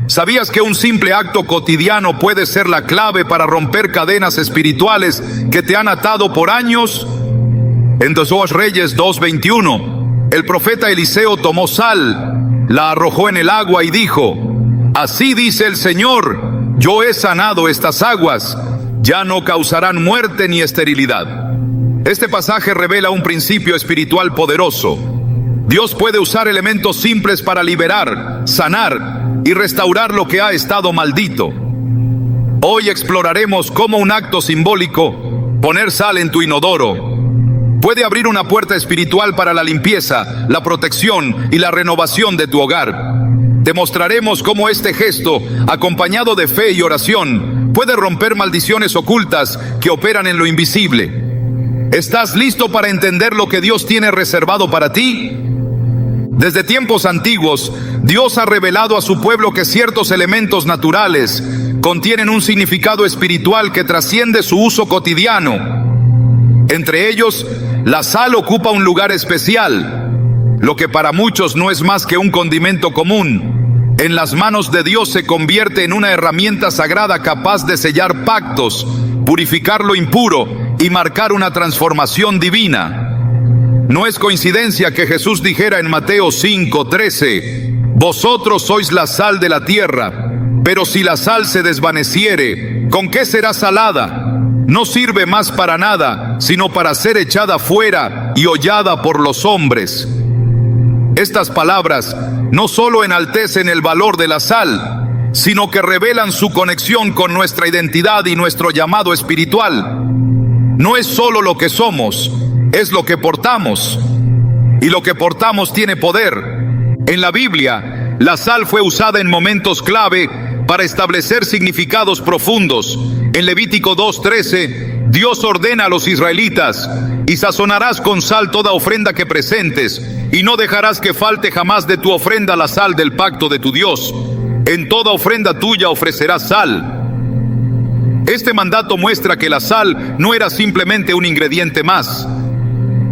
¿Sabías que un simple acto cotidiano puede ser la clave para romper cadenas espirituales que te han atado por años? En 2 Reyes 2:21, el profeta Eliseo tomó sal, la arrojó en el agua y dijo: así dice el Señor, yo he sanado estas aguas, ya no causarán muerte ni esterilidad. Este pasaje revela un principio espiritual poderoso. Dios puede usar elementos simples para liberar, sanar y restaurar lo que ha estado maldito. Hoy exploraremos cómo un acto simbólico, poner sal en tu inodoro, puede abrir una puerta espiritual para la limpieza, la protección y la renovación de tu hogar. Demostraremos cómo este gesto, acompañado de fe y oración, puede romper maldiciones ocultas que operan en lo invisible. ¿Estás listo para entender lo que Dios tiene reservado para ti? Desde tiempos antiguos, Dios ha revelado a su pueblo que ciertos elementos naturales contienen un significado espiritual que trasciende su uso cotidiano. Entre ellos, la sal ocupa un lugar especial. Lo que para muchos no es más que un condimento común, en las manos de Dios se convierte en una herramienta sagrada capaz de sellar pactos, purificar lo impuro y marcar una transformación divina. No es coincidencia que Jesús dijera en Mateo 5:13: vosotros sois la sal de la tierra, pero si la sal se desvaneciere, ¿con qué será salada? No sirve más para nada, sino para ser echada fuera y hollada por los hombres. Estas palabras no solo enaltecen el valor de la sal, sino que revelan su conexión con nuestra identidad y nuestro llamado espiritual. No es solo lo que somos, es lo que portamos. Y lo que portamos tiene poder. En la Biblia, la sal fue usada en momentos clave para establecer significados profundos. En Levítico 2:13, Dios ordena a los israelitas: y sazonarás con sal toda ofrenda que presentes, y no dejarás que falte jamás de tu ofrenda la sal del pacto de tu Dios. En toda ofrenda tuya ofrecerás sal. Este mandato muestra que la sal no era simplemente un ingrediente más.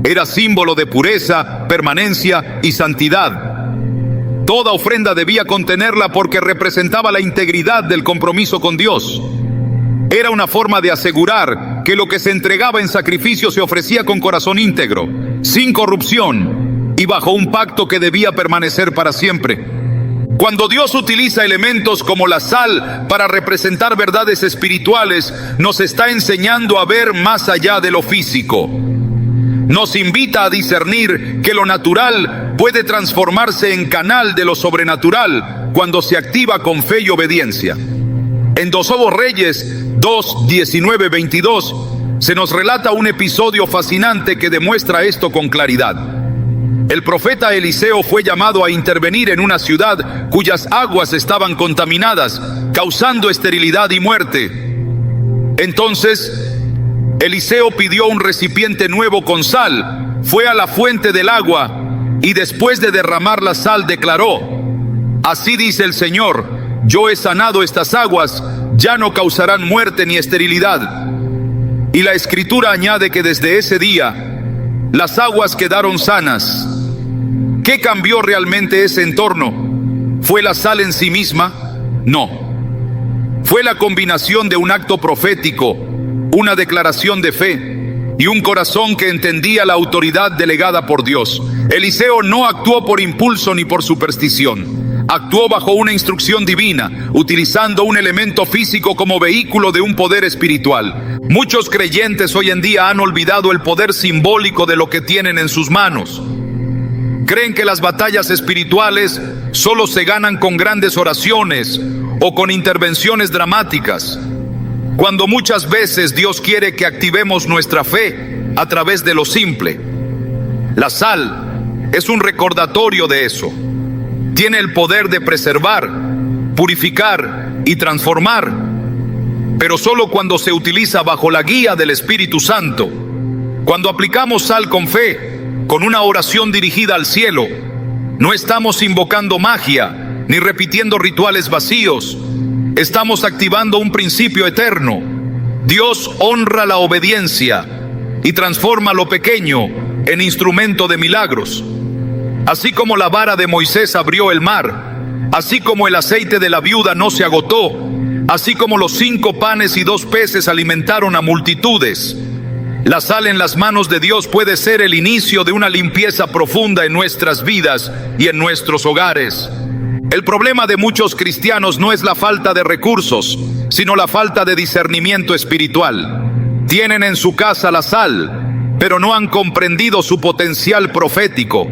Era símbolo de pureza, permanencia y santidad. Toda ofrenda debía contenerla porque representaba la integridad del compromiso con Dios. Era una forma de asegurar que lo que se entregaba en sacrificio se ofrecía con corazón íntegro, sin corrupción y bajo un pacto que debía permanecer para siempre. Cuando Dios utiliza elementos como la sal para representar verdades espirituales, nos está enseñando a ver más allá de lo físico. Nos invita a discernir que lo natural puede transformarse en canal de lo sobrenatural cuando se activa con fe y obediencia. En 2 Reyes 2:19-22 se nos relata un episodio fascinante que demuestra esto con claridad. El profeta Eliseo fue llamado a intervenir en una ciudad cuyas aguas estaban contaminadas, causando esterilidad y muerte. Entonces, Eliseo pidió un recipiente nuevo con sal, fue a la fuente del agua y después de derramar la sal declaró: así dice el Señor, yo he sanado estas aguas, ya no causarán muerte ni esterilidad. Y la Escritura añade que desde ese día las aguas quedaron sanas. ¿Qué cambió realmente ese entorno? ¿Fue la sal en sí misma? No. Fue la combinación de un acto profético, una declaración de fe y un corazón que entendía la autoridad delegada por Dios. Eliseo no actuó por impulso ni por superstición. Actuó bajo una instrucción divina, utilizando un elemento físico como vehículo de un poder espiritual. Muchos creyentes hoy en día han olvidado el poder simbólico de lo que tienen en sus manos. Creen que las batallas espirituales solo se ganan con grandes oraciones o con intervenciones dramáticas, cuando muchas veces Dios quiere que activemos nuestra fe a través de lo simple. La sal es un recordatorio de eso. Tiene el poder de preservar, purificar y transformar, pero solo cuando se utiliza bajo la guía del Espíritu Santo. Cuando aplicamos sal con fe, con una oración dirigida al cielo, no estamos invocando magia ni repitiendo rituales vacíos. Estamos activando un principio eterno. Dios honra la obediencia y transforma lo pequeño en instrumento de milagros. Así como la vara de Moisés abrió el mar, Así como el aceite de la viuda no se agotó, así como los 5 panes y 2 peces alimentaron a multitudes, la sal en las manos de Dios puede ser el inicio de una limpieza profunda en nuestras vidas y en nuestros hogares. El problema de muchos cristianos no es la falta de recursos, sino la falta de discernimiento espiritual. Tienen en su casa la sal, pero no han comprendido su potencial profético.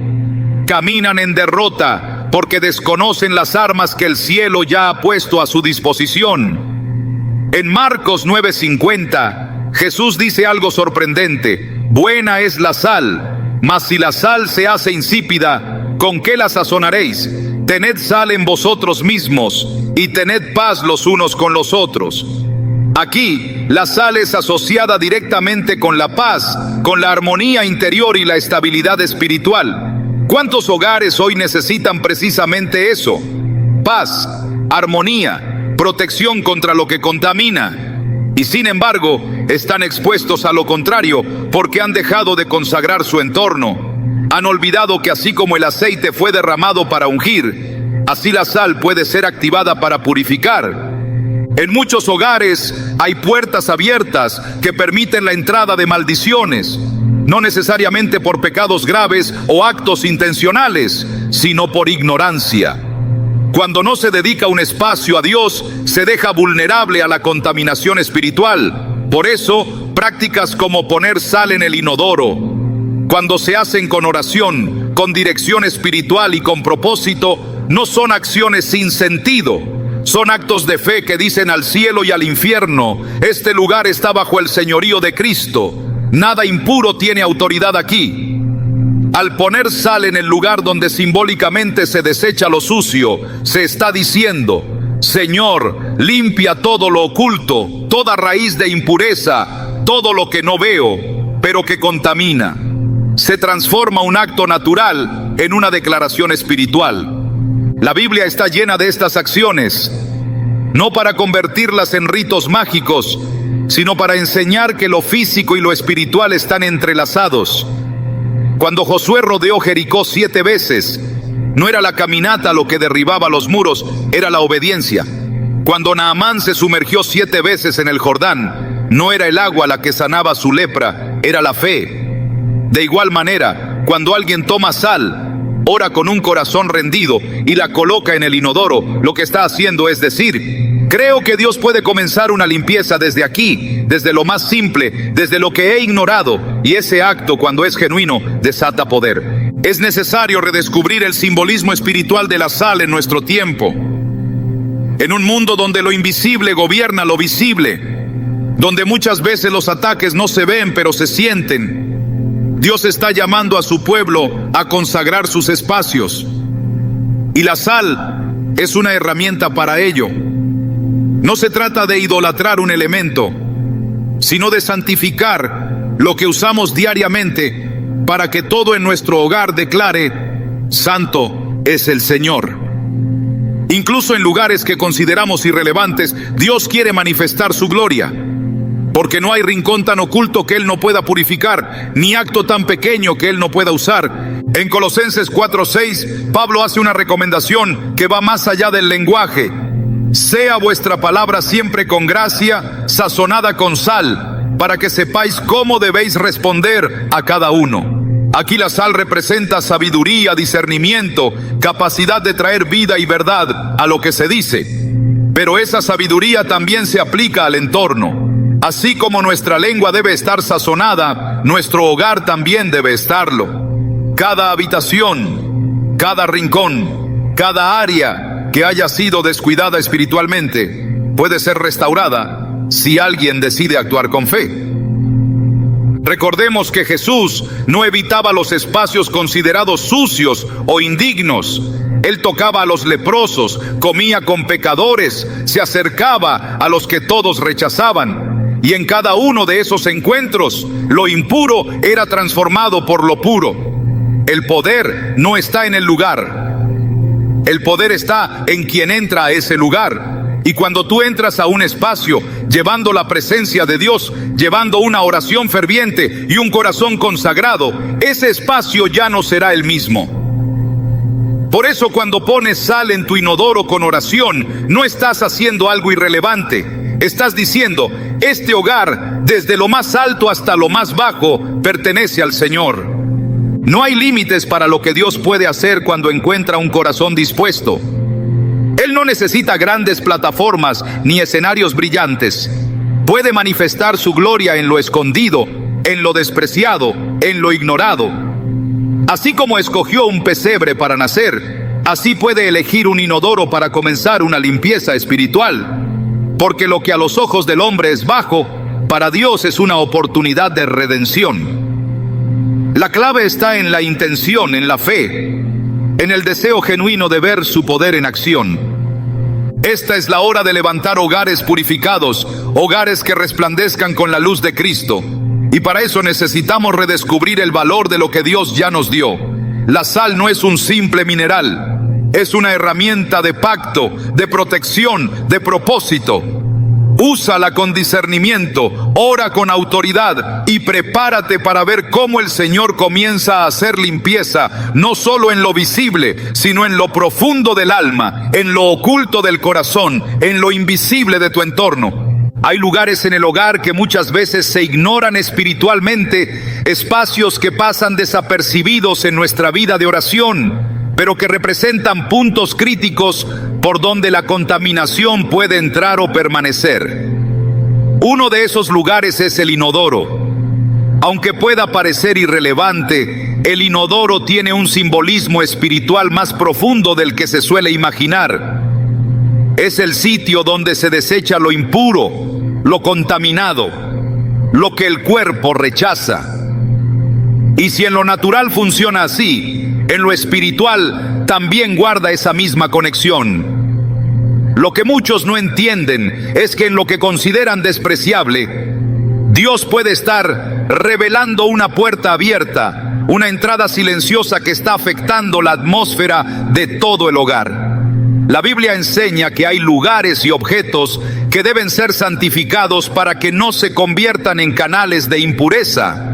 Caminan en derrota porque desconocen las armas que el cielo ya ha puesto a su disposición. En Marcos 9:50, Jesús dice algo sorprendente: buena es la sal, mas si la sal se hace insípida, ¿con qué la sazonaréis? Tened sal en vosotros mismos y tened paz los unos con los otros. Aquí, la sal es asociada directamente con la paz, con la armonía interior y la estabilidad espiritual. ¿Cuántos hogares hoy necesitan precisamente eso? Paz, armonía, protección contra lo que contamina. Y sin embargo, están expuestos a lo contrario porque han dejado de consagrar su entorno. Han olvidado que así como el aceite fue derramado para ungir, así la sal puede ser activada para purificar. En muchos hogares hay puertas abiertas que permiten la entrada de maldiciones, no necesariamente por pecados graves o actos intencionales, sino por ignorancia. Cuando no se dedica un espacio a Dios, se deja vulnerable a la contaminación espiritual. Por eso, prácticas como poner sal en el inodoro, cuando se hacen con oración, con dirección espiritual y con propósito, no son acciones sin sentido. Son actos de fe que dicen al cielo y al infierno: este lugar está bajo el señorío de Cristo. Nada impuro tiene autoridad aquí. Al poner sal en el lugar donde simbólicamente se desecha lo sucio, se está diciendo: Señor, limpia todo lo oculto, toda raíz de impureza, todo lo que no veo, pero que contamina. Se transforma un acto natural en una declaración espiritual. La Biblia está llena de estas acciones, no para convertirlas en ritos mágicos, sino para enseñar que lo físico y lo espiritual están entrelazados. Cuando Josué rodeó Jericó 7 veces, no era la caminata lo que derribaba los muros, era la obediencia. Cuando Naamán se sumergió 7 veces en el Jordán, no era el agua la que sanaba su lepra, era la fe. De igual manera, cuando alguien toma sal, ora con un corazón rendido y la coloca en el inodoro, lo que está haciendo es decir: creo que Dios puede comenzar una limpieza desde aquí, desde lo más simple, desde lo que he ignorado, y ese acto, cuando es genuino, desata poder. Es necesario redescubrir el simbolismo espiritual de la sal en nuestro tiempo. En un mundo donde lo invisible gobierna lo visible, donde muchas veces los ataques no se ven pero se sienten, Dios está llamando a su pueblo a consagrar sus espacios. Y la sal es una herramienta para ello. No se trata de idolatrar un elemento, sino de santificar lo que usamos diariamente para que todo en nuestro hogar declare: santo es el Señor. Incluso en lugares que consideramos irrelevantes, Dios quiere manifestar su gloria, porque no hay rincón tan oculto que Él no pueda purificar, ni acto tan pequeño que Él no pueda usar. En Colosenses 4:6, Pablo hace una recomendación que va más allá del lenguaje: sea vuestra palabra siempre con gracia, sazonada con sal, para que sepáis cómo debéis responder a cada uno. Aquí la sal representa sabiduría, discernimiento, capacidad de traer vida y verdad a lo que se dice. Pero esa sabiduría también se aplica al entorno. Así como nuestra lengua debe estar sazonada, nuestro hogar también debe estarlo. Cada habitación, cada rincón, cada área que haya sido descuidada espiritualmente puede ser restaurada si alguien decide actuar con fe. Recordemos que Jesús no evitaba los espacios considerados sucios o indignos. Él tocaba a los leprosos, comía con pecadores, se acercaba a los que todos rechazaban. Y en cada uno de esos encuentros, lo impuro era transformado por lo puro. El poder no está en el lugar. El poder está en quien entra a ese lugar. Y cuando tú entras a un espacio llevando la presencia de Dios, llevando una oración ferviente y un corazón consagrado, ese espacio ya no será el mismo. Por eso cuando pones sal en tu inodoro con oración, no estás haciendo algo irrelevante. Estás diciendo, este hogar, desde lo más alto hasta lo más bajo, pertenece al Señor. No hay límites para lo que Dios puede hacer cuando encuentra un corazón dispuesto. Él no necesita grandes plataformas ni escenarios brillantes. Puede manifestar su gloria en lo escondido, en lo despreciado, en lo ignorado. Así como escogió un pesebre para nacer, así puede elegir un inodoro para comenzar una limpieza espiritual. Porque lo que a los ojos del hombre es bajo, para Dios es una oportunidad de redención. La clave está en la intención, en la fe, en el deseo genuino de ver su poder en acción. Esta es la hora de levantar hogares purificados, hogares que resplandezcan con la luz de Cristo. Y para eso necesitamos redescubrir el valor de lo que Dios ya nos dio. La sal no es un simple mineral, es una herramienta de pacto, de protección, de propósito. Úsala con discernimiento, ora con autoridad y prepárate para ver cómo el Señor comienza a hacer limpieza, no solo en lo visible, sino en lo profundo del alma, en lo oculto del corazón, en lo invisible de tu entorno. Hay lugares en el hogar que muchas veces se ignoran espiritualmente, espacios que pasan desapercibidos en nuestra vida de oración, pero que representan puntos críticos por donde la contaminación puede entrar o permanecer. Uno de esos lugares es el inodoro. Aunque pueda parecer irrelevante, el inodoro tiene un simbolismo espiritual más profundo del que se suele imaginar. Es el sitio donde se desecha lo impuro, lo contaminado, lo que el cuerpo rechaza. Y si en lo natural funciona así, en lo espiritual también guarda esa misma conexión. Lo que muchos no entienden es que en lo que consideran despreciable, Dios puede estar revelando una puerta abierta, una entrada silenciosa que está afectando la atmósfera de todo el hogar. La Biblia enseña que hay lugares y objetos que deben ser santificados para que no se conviertan en canales de impureza.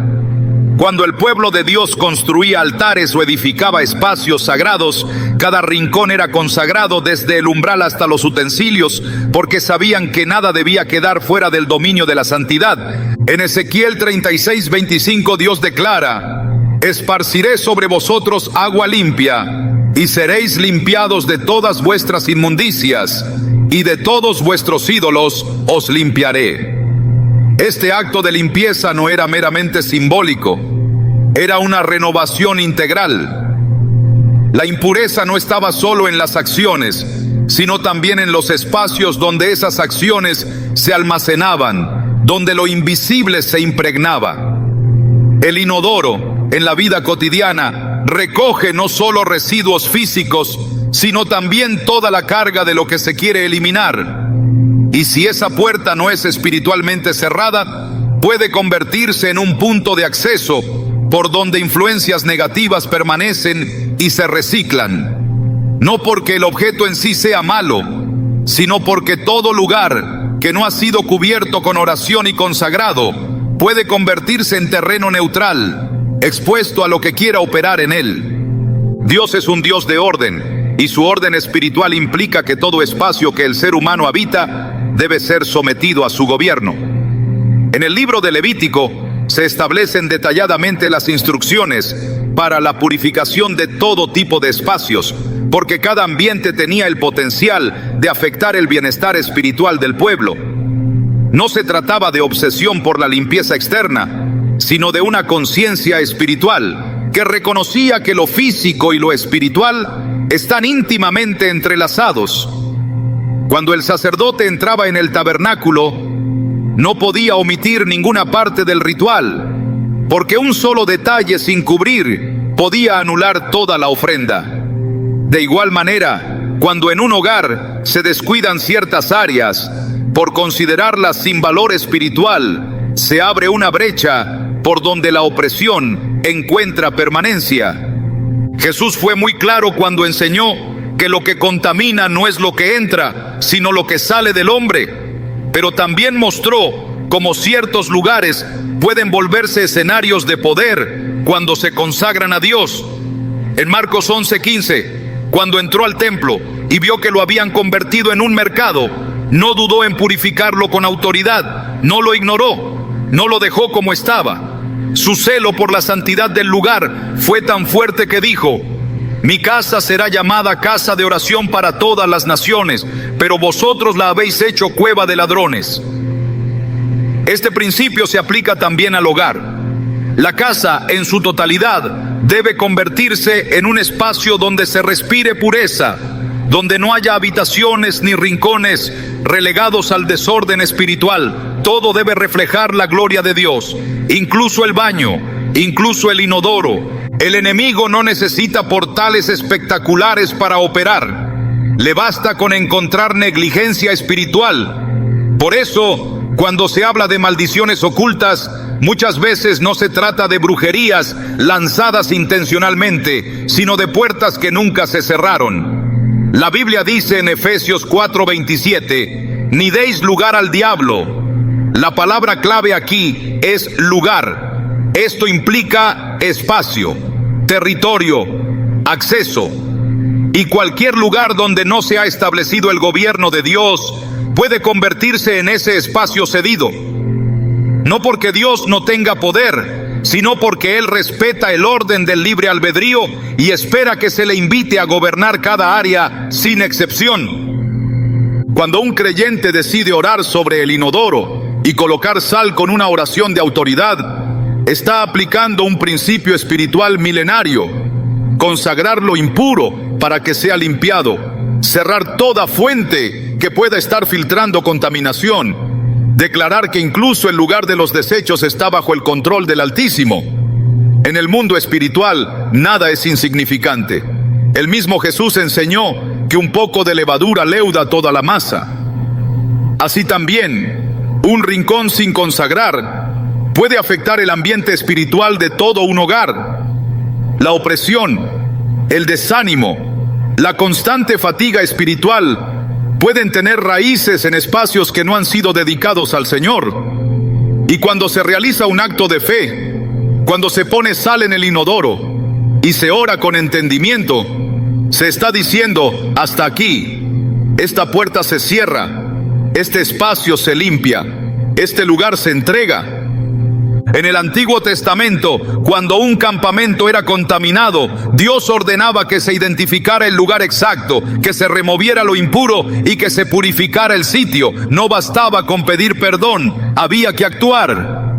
Cuando el pueblo de Dios construía altares o edificaba espacios sagrados, cada rincón era consagrado desde el umbral hasta los utensilios, porque sabían que nada debía quedar fuera del dominio de la santidad. En Ezequiel 36:25 Dios declara: esparciré sobre vosotros agua limpia, y seréis limpiados de todas vuestras inmundicias, y de todos vuestros ídolos os limpiaré. Este acto de limpieza no era meramente simbólico, era una renovación integral. La impureza no estaba solo en las acciones, sino también en los espacios donde esas acciones se almacenaban, donde lo invisible se impregnaba. El inodoro, en la vida cotidiana, recoge no solo residuos físicos, sino también toda la carga de lo que se quiere eliminar. Y si esa puerta no es espiritualmente cerrada, puede convertirse en un punto de acceso por donde influencias negativas permanecen y se reciclan. No porque el objeto en sí sea malo, sino porque todo lugar que no ha sido cubierto con oración y consagrado puede convertirse en terreno neutral, expuesto a lo que quiera operar en él. Dios es un Dios de orden, y su orden espiritual implica que todo espacio que el ser humano habita debe ser sometido a su gobierno. En el libro de Levítico se establecen detalladamente las instrucciones para la purificación de todo tipo de espacios, porque cada ambiente tenía el potencial de afectar el bienestar espiritual del pueblo. No se trataba de obsesión por la limpieza externa, sino de una conciencia espiritual que reconocía que lo físico y lo espiritual están íntimamente entrelazados. Cuando el sacerdote entraba en el tabernáculo, no podía omitir ninguna parte del ritual, porque un solo detalle sin cubrir podía anular toda la ofrenda. De igual manera, cuando en un hogar se descuidan ciertas áreas, por considerarlas sin valor espiritual, se abre una brecha por donde la opresión encuentra permanencia. Jesús fue muy claro cuando enseñó que lo que contamina no es lo que entra, sino lo que sale del hombre. Pero también mostró cómo ciertos lugares pueden volverse escenarios de poder cuando se consagran a Dios. En Marcos 11:15, Cuando entró al templo y vio que lo habían convertido en un mercado, no dudó en purificarlo con autoridad, no lo ignoró, no lo dejó como estaba. Su celo por la santidad del lugar fue tan fuerte que dijo: mi casa será llamada casa de oración para todas las naciones, pero vosotros la habéis hecho cueva de ladrones. Este principio se aplica también al hogar. La casa en su totalidad debe convertirse en un espacio donde se respire pureza, donde no haya habitaciones ni rincones relegados al desorden espiritual. Todo debe reflejar la gloria de Dios, incluso el baño, incluso el inodoro. El enemigo no necesita portales espectaculares para operar. Le basta con encontrar negligencia espiritual. Por eso, cuando se habla de maldiciones ocultas, muchas veces no se trata de brujerías lanzadas intencionalmente, sino de puertas que nunca se cerraron. La Biblia dice en Efesios 4:27, ni deis lugar al diablo. La palabra clave aquí es lugar. Esto implica espacio, territorio, acceso. Y cualquier lugar donde no se ha establecido el gobierno de Dios puede convertirse en ese espacio cedido. No porque Dios no tenga poder, sino porque Él respeta el orden del libre albedrío y espera que se le invite a gobernar cada área sin excepción. Cuando un creyente decide orar sobre el inodoro y colocar sal con una oración de autoridad, está aplicando un principio espiritual milenario: consagrar lo impuro para que sea limpiado, cerrar toda fuente que pueda estar filtrando contaminación, declarar que incluso el lugar de los desechos está bajo el control del Altísimo. En el mundo espiritual, nada es insignificante. El mismo Jesús enseñó que un poco de levadura leuda toda la masa. Así también, un rincón sin consagrar puede afectar el ambiente espiritual de todo un hogar. La opresión, el desánimo, la constante fatiga espiritual pueden tener raíces en espacios que no han sido dedicados al Señor. Y cuando se realiza un acto de fe, cuando se pone sal en el inodoro y se ora con entendimiento, se está diciendo: hasta aquí, esta puerta se cierra, este espacio se limpia, este lugar se entrega. En el Antiguo Testamento, cuando un campamento era contaminado, Dios ordenaba que se identificara el lugar exacto, que se removiera lo impuro y que se purificara el sitio. No bastaba con pedir perdón, había que actuar.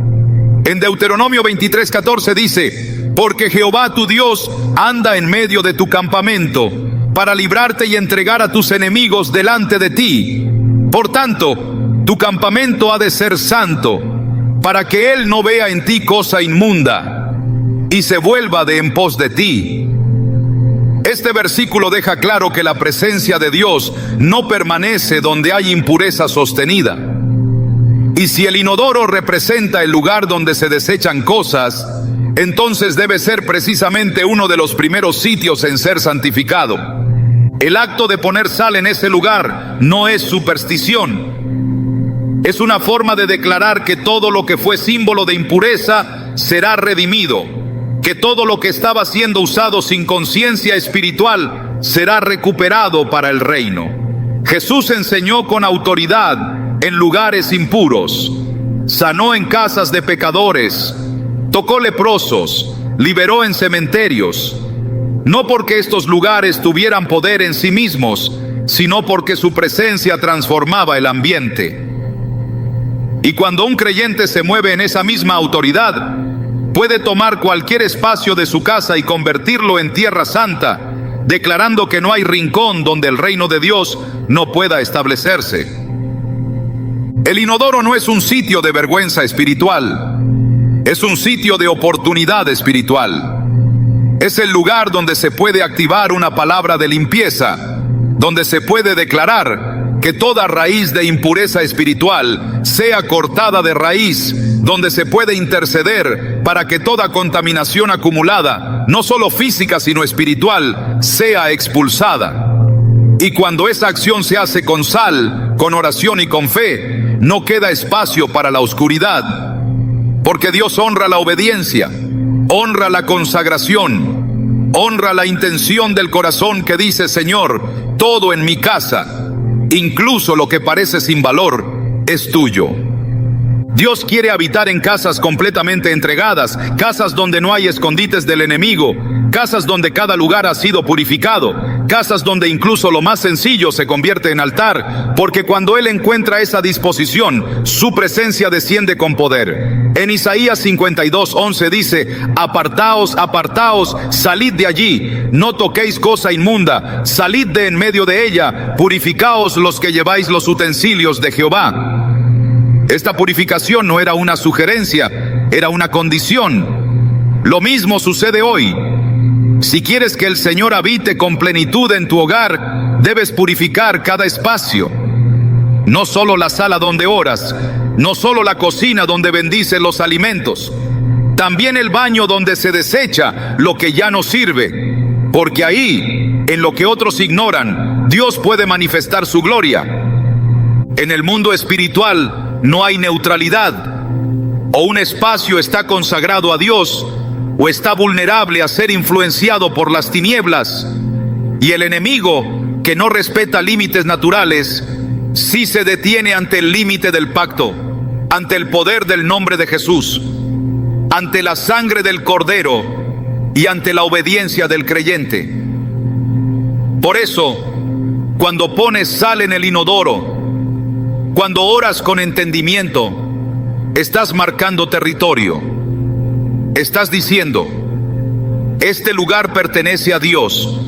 En Deuteronomio 23:14 dice: porque Jehová tu Dios anda en medio de tu campamento, para librarte y entregar a tus enemigos delante de ti. Por tanto, tu campamento ha de ser santo, para que Él no vea en ti cosa inmunda, y se vuelva de en pos de ti. Este versículo deja claro que la presencia de Dios no permanece donde hay impureza sostenida. Y si el inodoro representa el lugar donde se desechan cosas, entonces debe ser precisamente uno de los primeros sitios en ser santificado. El acto de poner sal en ese lugar no es superstición. Es una forma de declarar que todo lo que fue símbolo de impureza será redimido, que todo lo que estaba siendo usado sin conciencia espiritual será recuperado para el reino. Jesús enseñó con autoridad en lugares impuros, sanó en casas de pecadores, tocó leprosos, liberó en cementerios, no porque estos lugares tuvieran poder en sí mismos, sino porque su presencia transformaba el ambiente. Y cuando un creyente se mueve en esa misma autoridad, puede tomar cualquier espacio de su casa y convertirlo en tierra santa, declarando que no hay rincón donde el reino de Dios no pueda establecerse. El inodoro no es un sitio de vergüenza espiritual, es un sitio de oportunidad espiritual. Es el lugar donde se puede activar una palabra de limpieza, donde se puede declarar que toda raíz de impureza espiritual sea cortada de raíz, donde se puede interceder para que toda contaminación acumulada, no solo física sino espiritual, sea expulsada. Y cuando esa acción se hace con sal, con oración y con fe, no queda espacio para la oscuridad, porque Dios honra la obediencia, honra la consagración, Honra la intención del corazón que dice: Señor, todo en mi casa, incluso lo que parece sin valor, es tuyo. Dios quiere habitar en casas completamente entregadas, casas donde no hay escondites del enemigo, casas donde cada lugar ha sido purificado, casas donde incluso lo más sencillo se convierte en altar, porque cuando Él encuentra esa disposición, su presencia desciende con poder. En Isaías 52:11 dice: Apartaos, apartaos, salid de allí, no toquéis cosa inmunda, salid de en medio de ella, purificaos los que lleváis los utensilios de Jehová. Esta purificación no era una sugerencia, era una condición. Lo mismo sucede hoy. Si quieres que el Señor habite con plenitud en tu hogar, debes purificar cada espacio. No solo la sala donde oras, no solo la cocina donde bendices los alimentos, también el baño donde se desecha lo que ya no sirve, porque ahí, en lo que otros ignoran, Dios puede manifestar su gloria. En el mundo espiritual no hay neutralidad. O un espacio está consagrado a Dios, o está vulnerable a ser influenciado por las tinieblas. Y el enemigo, que no respeta límites naturales, sí se detiene ante el límite del pacto, ante el poder del nombre de Jesús, ante la sangre del Cordero y ante la obediencia del creyente. Por eso, cuando pones sal en el inodoro, cuando oras con entendimiento, estás marcando territorio. Estás diciendo: este lugar pertenece a Dios.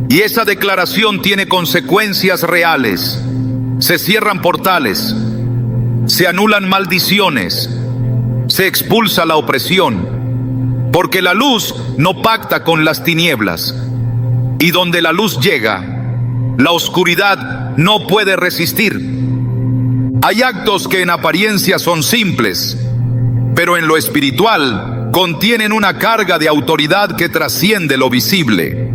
Y esa declaración tiene consecuencias reales. Se cierran portales, se anulan maldiciones, se expulsa la opresión, porque la luz no pacta con las tinieblas. Y donde la luz llega, la oscuridad no puede resistir. Hay actos que en apariencia son simples, pero en lo espiritual contienen una carga de autoridad que trasciende lo visible.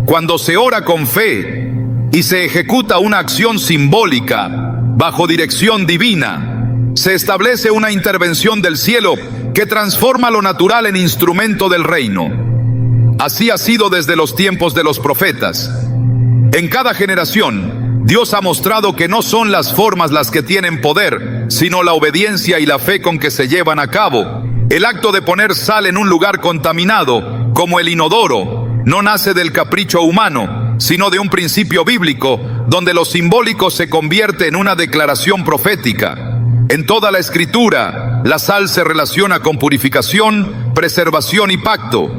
Cuando se ora con fe y se ejecuta una acción simbólica bajo dirección divina, se establece una intervención del cielo que transforma lo natural en instrumento del reino. Así ha sido desde los tiempos de los profetas. En cada generación, Dios ha mostrado que no son las formas las que tienen poder, sino la obediencia y la fe con que se llevan a cabo. El acto de poner sal en un lugar contaminado, como el inodoro, no nace del capricho humano, sino de un principio bíblico, donde lo simbólico se convierte en una declaración profética. En toda la Escritura, la sal se relaciona con purificación, preservación y pacto.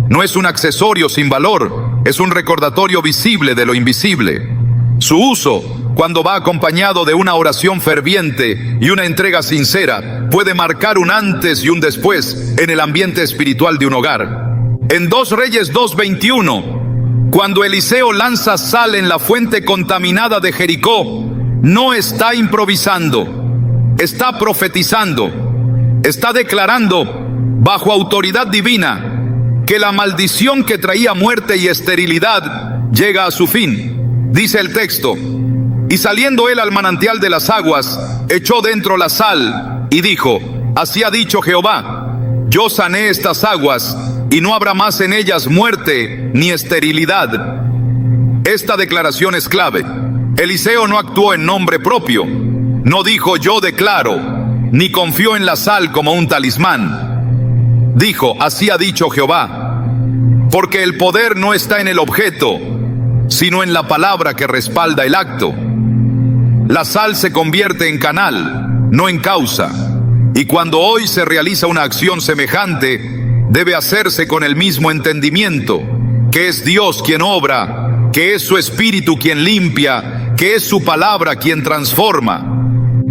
No es un accesorio sin valor, es un recordatorio visible de lo invisible. Su uso, cuando va acompañado de una oración ferviente y una entrega sincera, puede marcar un antes y un después en el ambiente espiritual de un hogar. En 2 Reyes 2:21, cuando Eliseo lanza sal en la fuente contaminada de Jericó, no está improvisando, está profetizando, está declarando bajo autoridad divina que la maldición que traía muerte y esterilidad llega a su fin. Dice el texto: y saliendo él al manantial de las aguas, echó dentro la sal y dijo: así ha dicho Jehová, yo sané estas aguas y no habrá más en ellas muerte ni esterilidad. Esta declaración es clave. Eliseo no actuó en nombre propio, no dijo yo declaro, ni confió en la sal como un talismán. Dijo: así ha dicho Jehová, porque el poder no está en el objeto, sino en la palabra que respalda el acto. La sal se convierte en canal, no en causa, y cuando hoy se realiza una acción semejante, debe hacerse con el mismo entendimiento, que es Dios quien obra, que es su Espíritu quien limpia, que es su palabra quien transforma.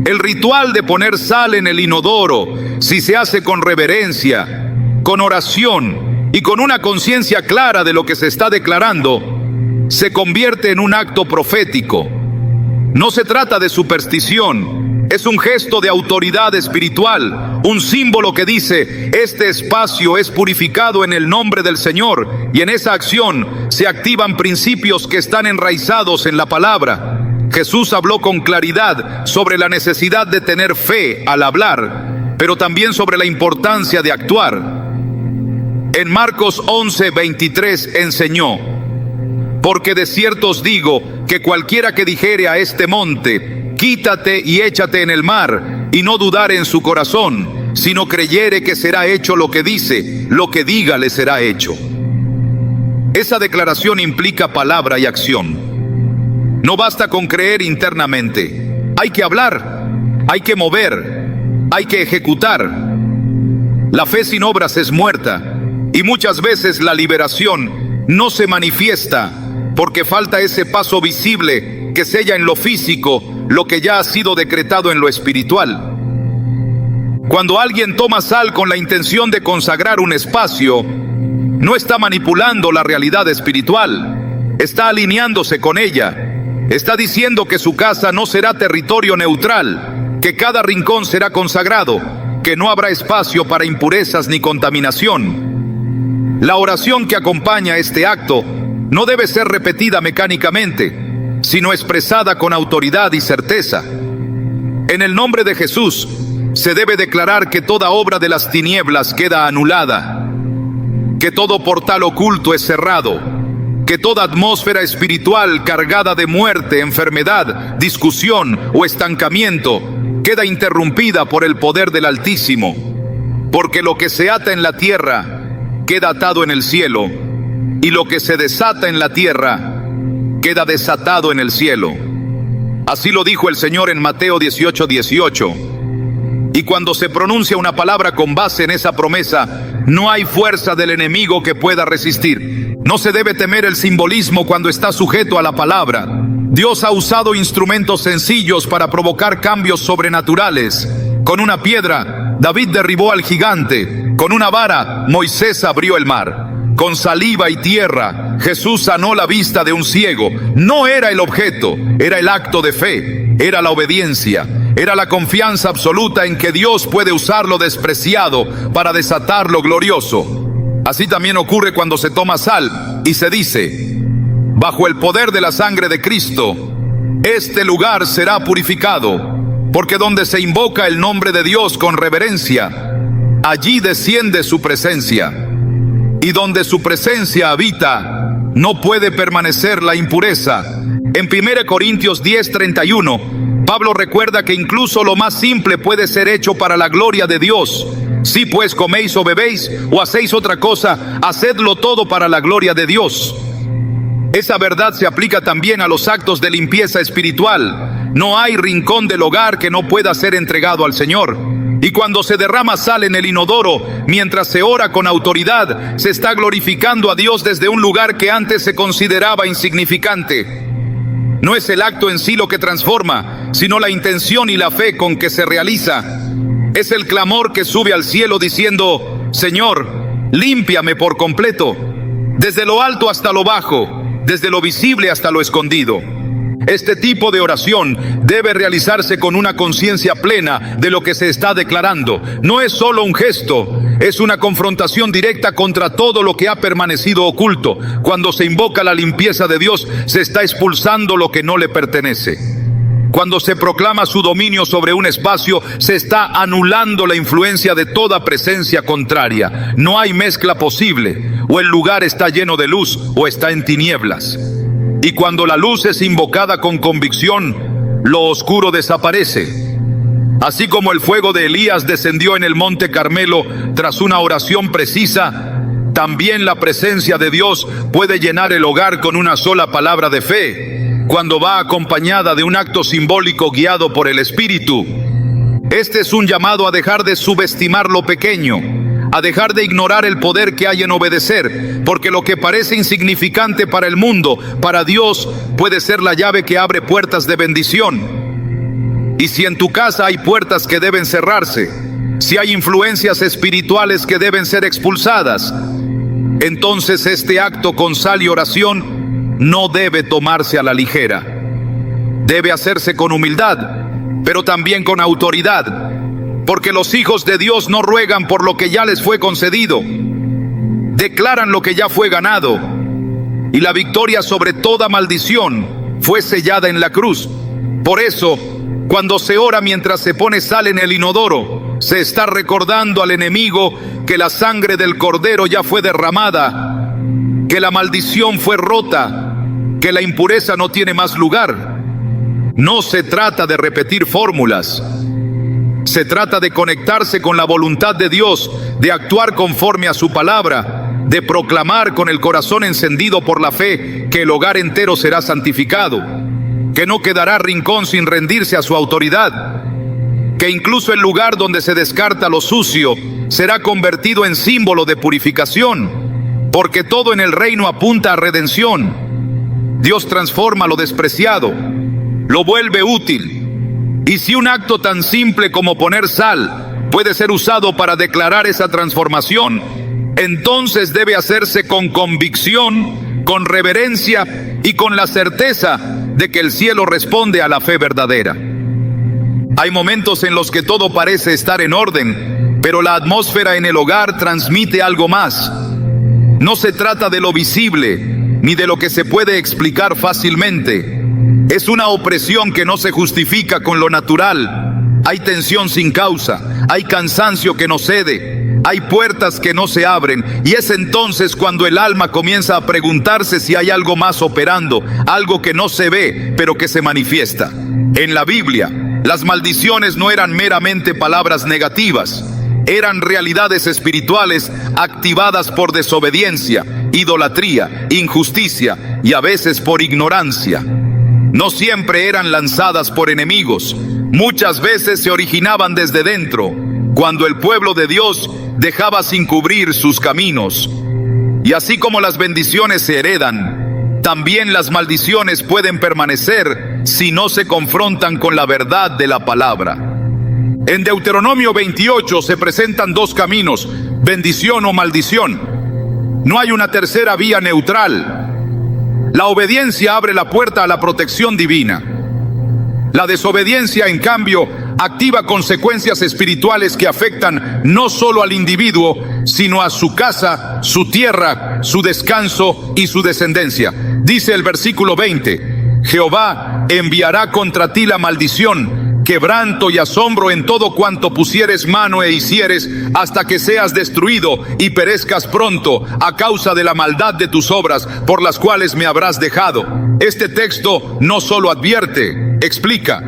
El ritual de poner sal en el inodoro, si se hace con reverencia, con oración y con una conciencia clara de lo que se está declarando, se convierte en un acto profético. No se trata de superstición, es un gesto de autoridad espiritual, un símbolo que dice: este espacio es purificado en el nombre del Señor, y en esa acción se activan principios que están enraizados en la palabra. Jesús habló con claridad sobre la necesidad de tener fe al hablar, pero también sobre la importancia de actuar. En Marcos 11:23 enseñó: porque de cierto os digo que cualquiera que dijere a este monte, quítate y échate en el mar, y no dudare en su corazón, sino creyere que será hecho lo que dice, lo que diga le será hecho. Esa declaración implica palabra y acción. No basta con creer internamente. Hay que hablar, hay que mover, hay que ejecutar. La fe sin obras es muerta, y muchas veces la liberación no se manifiesta porque falta ese paso visible que sella en lo físico lo que ya ha sido decretado en lo espiritual. Cuando alguien toma sal con la intención de consagrar un espacio, no está manipulando la realidad espiritual, está alineándose con ella. Está diciendo que su casa no será territorio neutral, que cada rincón será consagrado, que no habrá espacio para impurezas ni contaminación. La oración que acompaña este acto no debe ser repetida mecánicamente, sino expresada con autoridad y certeza. En el nombre de Jesús, se debe declarar que toda obra de las tinieblas queda anulada, que todo portal oculto es cerrado, que toda atmósfera espiritual cargada de muerte, enfermedad, discusión o estancamiento queda interrumpida por el poder del Altísimo, porque lo que se ata en la tierra queda atado en el cielo, y lo que se desata en la tierra queda desatado en el cielo. Así lo dijo el Señor en Mateo 18:18. Y cuando se pronuncia una palabra con base en esa promesa, no hay fuerza del enemigo que pueda resistir. No se debe temer el simbolismo cuando está sujeto a la palabra. Dios ha usado instrumentos sencillos para provocar cambios sobrenaturales. Con una piedra, David derribó al gigante. Con una vara, Moisés abrió el mar. Con saliva y tierra, Jesús sanó la vista de un ciego. No era el objeto, era el acto de fe, era la obediencia. Era la confianza absoluta en que Dios puede usar lo despreciado para desatar lo glorioso. Así también ocurre cuando se toma sal y se dice: bajo el poder de la sangre de Cristo, este lugar será purificado, porque donde se invoca el nombre de Dios con reverencia, allí desciende su presencia. Y donde su presencia habita, no puede permanecer la impureza. En 1 Corintios 10:31, Pablo recuerda que incluso lo más simple puede ser hecho para la gloria de Dios. Si pues coméis o bebéis o hacéis otra cosa, hacedlo todo para la gloria de Dios. Esa verdad se aplica también a los actos de limpieza espiritual. No hay rincón del hogar que no pueda ser entregado al Señor. Y cuando se derrama sal en el inodoro, mientras se ora con autoridad, se está glorificando a Dios desde un lugar que antes se consideraba insignificante. No es el acto en sí lo que transforma, sino la intención y la fe con que se realiza. Es el clamor que sube al cielo diciendo: Señor, límpiame por completo, desde lo alto hasta lo bajo, desde lo visible hasta lo escondido. Este tipo de oración debe realizarse con una conciencia plena de lo que se está declarando. No es solo un gesto, es una confrontación directa contra todo lo que ha permanecido oculto. Cuando se invoca la limpieza de Dios, se está expulsando lo que no le pertenece. Cuando se proclama su dominio sobre un espacio, se está anulando la influencia de toda presencia contraria. No hay mezcla posible. O el lugar está lleno de luz o está en tinieblas. Y cuando la luz es invocada con convicción, lo oscuro desaparece. Así como el fuego de Elías descendió en el monte Carmelo tras una oración precisa, también la presencia de Dios puede llenar el hogar con una sola palabra de fe, cuando va acompañada de un acto simbólico guiado por el Espíritu. Este es un llamado a dejar de subestimar lo pequeño, a dejar de ignorar el poder que hay en obedecer, porque lo que parece insignificante para el mundo, para Dios puede ser la llave que abre puertas de bendición. Y si en tu casa hay puertas que deben cerrarse, si hay influencias espirituales que deben ser expulsadas, entonces este acto con sal y oración no debe tomarse a la ligera. Debe hacerse con humildad, pero también con autoridad. Porque los hijos de Dios no ruegan por lo que ya les fue concedido, declaran lo que ya fue ganado, y la victoria sobre toda maldición fue sellada en la cruz. Por eso, cuando se ora mientras se pone sal en el inodoro, Se está recordando al enemigo que la sangre del Cordero ya fue derramada, que la maldición fue rota, que la impureza no tiene más lugar. No se trata de repetir fórmulas. Se trata de conectarse con la voluntad de Dios, de actuar conforme a su palabra, de proclamar con el corazón encendido por la fe que el hogar entero será santificado, que no quedará rincón sin rendirse a su autoridad, que incluso el lugar donde se descarta lo sucio será convertido en símbolo de purificación, porque todo en el reino apunta a redención. Dios transforma lo despreciado, lo vuelve útil. Y si un acto tan simple como poner sal puede ser usado para declarar esa transformación, entonces debe hacerse con convicción, con reverencia y con la certeza de que el cielo responde a la fe verdadera. Hay momentos en los que todo parece estar en orden, pero la atmósfera en el hogar transmite algo más. No se trata de lo visible, ni de lo que se puede explicar fácilmente. Es una opresión que no se justifica con lo natural. Hay tensión sin causa, hay cansancio que no cede, hay puertas que no se abren, y es entonces cuando el alma comienza a preguntarse si hay algo más operando, algo que no se ve, pero que se manifiesta. En la Biblia, las maldiciones no eran meramente palabras negativas, eran realidades espirituales activadas por desobediencia, idolatría, injusticia y a veces por ignorancia. No siempre eran lanzadas por enemigos, muchas veces se originaban desde dentro, cuando el pueblo de Dios dejaba sin cubrir sus caminos. Y así como las bendiciones se heredan, también las maldiciones pueden permanecer si no se confrontan con la verdad de la palabra. En Deuteronomio 28 se presentan dos caminos, bendición o maldición. No hay una tercera vía neutral. La obediencia abre la puerta a la protección divina. La desobediencia, en cambio, activa consecuencias espirituales que afectan no solo al individuo, sino a su casa, su tierra, su descanso y su descendencia. Dice el versículo 20, Jehová enviará contra ti la maldición, quebranto y asombro en todo cuanto pusieres mano e hicieres, hasta que seas destruido y perezcas pronto a causa de la maldad de tus obras, por las cuales me habrás dejado. Este texto no solo advierte, explica.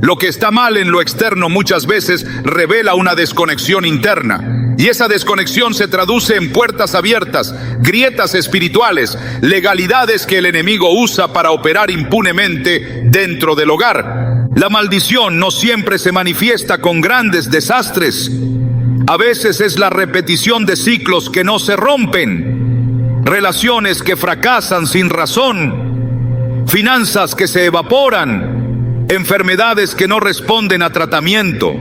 Lo que está mal en lo externo muchas veces revela una desconexión interna. Y esa desconexión se traduce en puertas abiertas, grietas espirituales, legalidades que el enemigo usa para operar impunemente dentro del hogar. La maldición no siempre se manifiesta con grandes desastres. A veces es la repetición de ciclos que no se rompen, relaciones que fracasan sin razón, finanzas que se evaporan, enfermedades que no responden a tratamiento,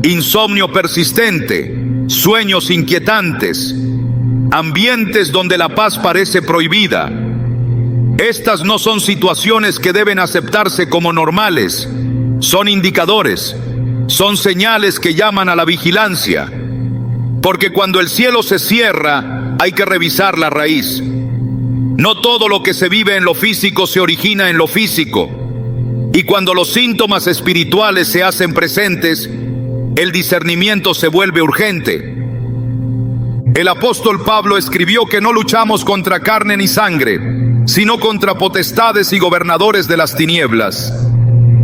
insomnio persistente, sueños inquietantes, ambientes donde la paz parece prohibida. Estas no son situaciones que deben aceptarse como normales, son indicadores, son señales que llaman a la vigilancia, porque cuando el cielo se cierra, hay que revisar la raíz. No todo lo que se vive en lo físico se origina en lo físico, y cuando los síntomas espirituales se hacen presentes, el discernimiento se vuelve urgente. El apóstol Pablo escribió que no luchamos contra carne ni sangre, sino contra potestades y gobernadores de las tinieblas.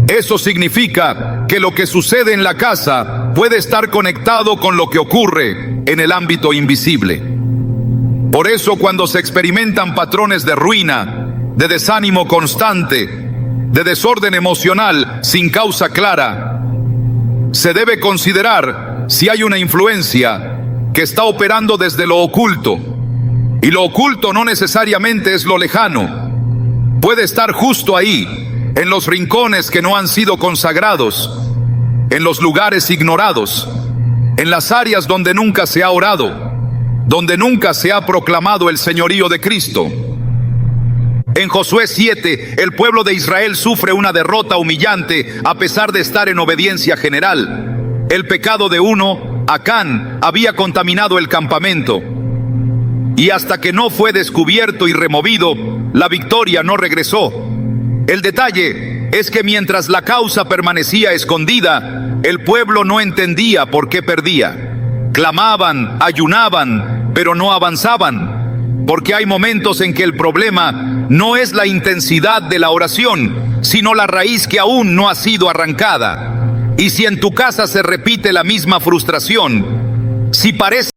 Eso significa que lo que sucede en la casa puede estar conectado con lo que ocurre en el ámbito invisible. Por eso, cuando se experimentan patrones de ruina, de desánimo constante, de desorden emocional sin causa clara, se debe considerar si hay una influencia que está operando desde lo oculto. Y lo oculto no necesariamente es lo lejano. Puede estar justo ahí, en los rincones que no han sido consagrados, en los lugares ignorados, en las áreas donde nunca se ha orado, donde nunca se ha proclamado el señorío de Cristo. En Josué 7, el pueblo de Israel sufre una derrota humillante a pesar de estar en obediencia general. El pecado de uno, Acán, había contaminado el campamento. Y hasta que no fue descubierto y removido, la victoria no regresó. El detalle es que mientras la causa permanecía escondida, el pueblo no entendía por qué perdía. Clamaban, ayunaban, pero no avanzaban, porque hay momentos en que el problema no es la intensidad de la oración, sino la raíz que aún no ha sido arrancada. Y si en tu casa se repite la misma frustración, si parece